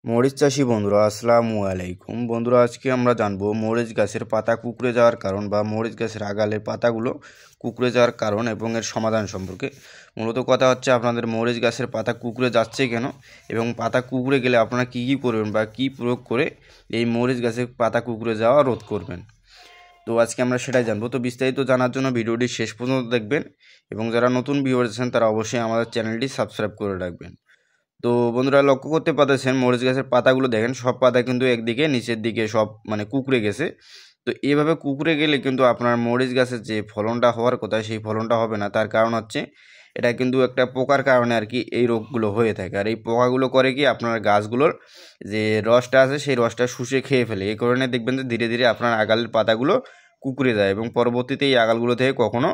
মরিচ চাষি বন্ধুরা আসসালামু আলাইকুম। বন্ধুরা, আজকে আমরা জানবো মরিচ গাছের পাতা কুঁকড়ে যাওয়ার কারণ বা মরিচ গাছের আগালের পাতাগুলো কুঁকড়ে যাওয়ার কারণ এবং এর সমাধান সম্পর্কে। মূলত কথা হচ্ছে আপনাদের মরিচ গাছের পাতা কুঁকড়ে যাচ্ছে কেন এবং পাতা কুঁকড়ে গেলে আপনারা কী কী করবেন বা কী প্রয়োগ করে এই মরিচ গাছের পাতা কুঁকড়ে যাওয়া রোধ করবেন। তো আজকে আমরা সেটাই জানবো। তো বিস্তারিত জানার জন্য ভিডিওটি শেষ পর্যন্ত দেখবেন এবং যারা নতুন ভিউয়ার আছেন তারা অবশ্যই আমাদের চ্যানেলটি সাবস্ক্রাইব করে রাখবেন। তো বন্ধুরা, লক্ষ্য করতে পারতেছেন মরিচ গাছের পাতাগুলো দেখেন, সব পাতা কিন্তু একদিকে নিচের দিকে সব কুঁকড়ে গেছে। তো এইভাবে কুঁকড়ে গেলে কিন্তু আপনার মরিচ গাছের যে ফলনটা হওয়ার কথা সেই ফলনটা হবে না। তার কারণ হচ্ছে এটা কিন্তু একটা পোকার কারণে আর কি এই রোগগুলো হয়ে থাকে। আর এই পোকাগুলো করে কি আপনার গাছগুলোর যে রসটা আছে সেই রসটা শুষে খেয়ে ফেলে। এই কারণে দেখবেন যে ধীরে ধীরে আপনার আগালের পাতাগুলো কুঁকড়ে যায় এবং পরবর্তীতে এই আগালগুলো থেকে কখনো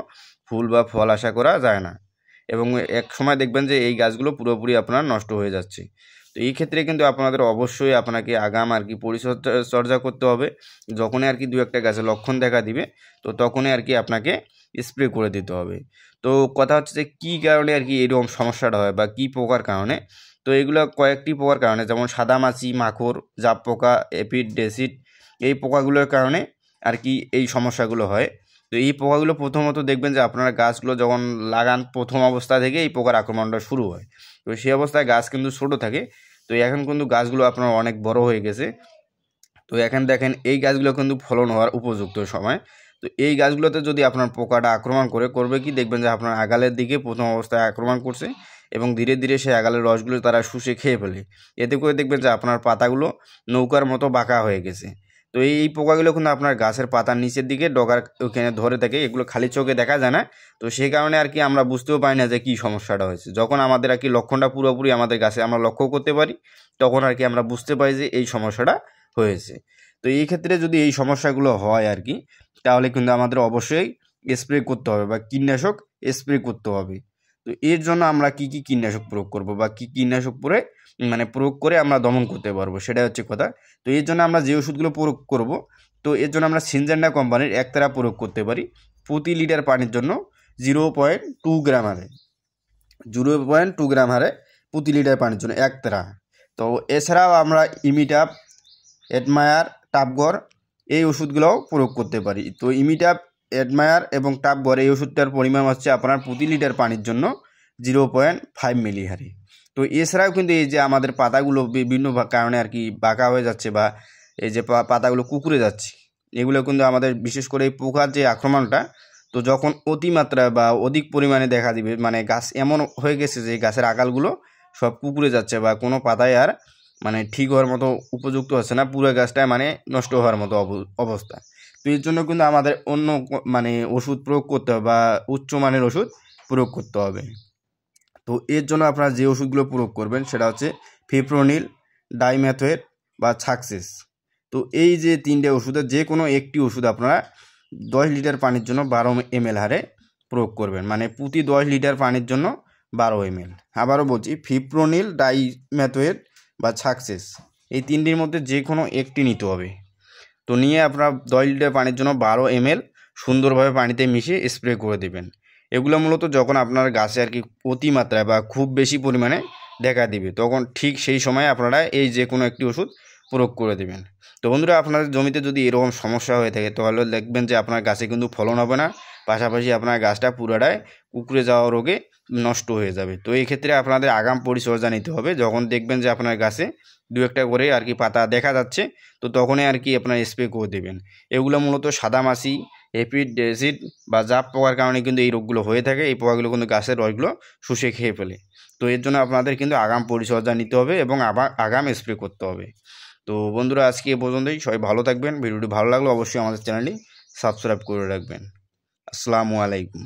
ফুল বা ফল আশা করা যায় না এবং এক সময় দেখবেন যে এই গাছগুলো পুরোপুরি আপনার নষ্ট হয়ে যাচ্ছে। তো এই ক্ষেত্রে কিন্তু আপনাদের অবশ্যই আপনাকে আগাম আর কি পরিচর্যা করতে হবে। যখনই আর কি দু একটা গাছের লক্ষণ দেখা দিবে তো তখনই আর কি আপনাকে স্প্রে করে দিতে হবে। তো কথা হচ্ছে যে কী কারণে আর কি এরকম সমস্যাটা হয় বা কী পোকার কারণে। তো এগুলো কয়েকটি পোকার কারণে, যেমন সাদামাছি, মাকড়, জাপ পোকা, এপিড, ডেসিড, এই পোকাগুলোর কারণে আর কি এই সমস্যাগুলো হয়। তো এই পোকাগুলো প্রথমত দেখবেন যে আপনারা গাছগুলো যখন লাগান প্রথম অবস্থা থেকে এই পোকার আক্রমণটা শুরু হয়। তো সেই অবস্থায় গাছ কিন্তু ছোটো থাকে। তো এখন কিন্তু গাছগুলো আপনার অনেক বড় হয়ে গেছে। তো এখন দেখেন এই গাছগুলো কিন্তু ফলন হওয়ার উপযুক্ত সময়। তো এই গাছগুলোতে যদি আপনার পোকাটা আক্রমণ করবে কি দেখবেন যে আপনার আগালের দিকে প্রথম অবস্থায় আক্রমণ করছে এবং ধীরে ধীরে সেই আগালের রসগুলো তারা শুষে খেয়ে ফেলে। এতে করে দেখবেন যে আপনার পাতাগুলো নৌকার মতো বাঁকা হয়ে গেছে। তো এই পোকাগুলো কিন্তু আপনার গাছের পাতার নিচের দিকে ডগার ওখানে ধরে থাকে, এগুলো খালি চোখে দেখা যায় না। তো সেই কারণে আর কি আমরা বুঝতেও পারি না যে কী সমস্যাটা হয়েছে। যখন আমাদের আর কি লক্ষণটা পুরোপুরি আমাদের গাছে আমরা লক্ষ্য করতে পারি তখন আর কি আমরা বুঝতে পারি যে এই সমস্যাটা হয়েছে। তো এই ক্ষেত্রে যদি এই সমস্যাগুলো হয় আর কি, তাহলে কিন্তু আমাদের অবশ্যই স্প্রে করতে হবে বা কীটনাশক স্প্রে করতে হবে। তো এর জন্য আমরা কি কি কীটনাশক প্রয়োগ করব বা কী কীটনাশক প্রয়োগ করে আমরা দমন করতে পারবো সেটা হচ্ছে কথা। তো এর জন্য আমরা যে ওষুধগুলো প্রয়োগ করব, তো এর জন্য আমরা সিনজেন্টা কোম্পানির একতারা প্রয়োগ করতে পারি প্রতি লিটার পানির জন্য 0.2 গ্রাম হারে। 0.2 গ্রাম হারে প্রতি লিটার পানির জন্য একতারা। তো এছাড়াও আমরা ইমিটাপ, এডমায়ার, টাপগর এই ওষুধগুলোও প্রয়োগ করতে পারি। তো ইমিটাপ, এডমায়ার এবং টাপগর এই ওষুধটার পরিমাণ হচ্ছে আপনার প্রতি লিটার পানির জন্য 0.5 মিলি হারে। তো এছাড়াও কিন্তু এই যে আমাদের পাতাগুলো বিভিন্ন কারণে আর কি বাঁকা হয়ে যাচ্ছে বা এই যে পাতাগুলো কুঁকড়ে যাচ্ছে, এগুলো কিন্তু আমাদের বিশেষ করে এই পোকার যে আক্রমণটা, তো যখন অতিমাত্রা বা অধিক পরিমাণে দেখা দিবে, গাছ এমন হয়ে গেছে যে গাছের আগালগুলো সব কুঁকড়ে যাচ্ছে বা কোনো পাতায় আর ঠিক হওয়ার মতো উপযুক্ত হচ্ছে না, পুরো গাছটায় নষ্ট হওয়ার মতো অবস্থা। তো এর জন্য কিন্তু আমাদের অন্য ওষুধ প্রয়োগ করতে হবে বা উচ্চমানের ওষুধ প্রয়োগ করতে হবে। তো এর জন্য আপনারা যে ওষুধগুলো প্রয়োগ করবেন সেটা হচ্ছে ফিপ্রোনিল, ডাইমেথোয়েট বা সাকসেস। তো এই যে তিনটে ওষুধের যে কোনো একটি ওষুধ আপনারা 10 লিটার পানির জন্য 12 ml হারে প্রয়োগ করবেন, প্রতি 10 লিটার পানির জন্য 12 ml। আবারও বলছি, ফিপ্রোনিল, ডাইমেথোয়েট বা সাকসেস, এই তিনটির মধ্যে যে কোনো একটি নিতে হবে। তো নিয়ে আপনারা 10 লিটার পানির জন্য 12 ml সুন্দরভাবে পানিতে মিশিয়ে স্প্রে করে দেবেন। এগুলো মূলত যখন আপনার গাছে আর কি অতিমাত্রায় বা খুব বেশি পরিমাণে দেখা দিবে তখন ঠিক সেই সময় আপনারা এই যে কোনো একটি ওষুধ প্রয়োগ করে দেবেন। তো বন্ধুরা, আপনাদের জমিতে যদি এরকম সমস্যা হয়ে থাকে তাহলে দেখবেন যে আপনার গাছে কিন্তু ফলন হবে না, পাশাপাশি আপনার গাছটা পুরাটাই কুঁকড়ে যাওয়া রোগে নষ্ট হয়ে যাবে। তো এই ক্ষেত্রে আপনাদের আগাম পরিচর্যা নিতে হবে। যখন দেখবেন যে আপনার গাছে দু একটা করে আর কি পাতা দেখা যাচ্ছে তো তখনই আর কি আপনার স্প্রে করে দেবেন। এগুলো মূলত সাদামাছি, এপিড, ডেসিড বা জাপ পোকার কারণে কিন্তু এই রোগগুলো হয়ে থাকে। এই পোকাগুলো কিন্তু গাছের রসগুলো শুষে খেয়ে ফেলে। তো এর জন্য আপনাদের কিন্তু আগাম পরিচর্যা নিতে হবে এবং আগাম স্প্রে করতে হবে। তো বন্ধুরা, আজকে এ পর্যন্তই। সবাই ভালো থাকবেন। ভিডিওটি ভালো লাগলে অবশ্যই আমাদের চ্যানেলটি সাবস্ক্রাইব করে রাখবেন। আসসালামু আলাইকুম।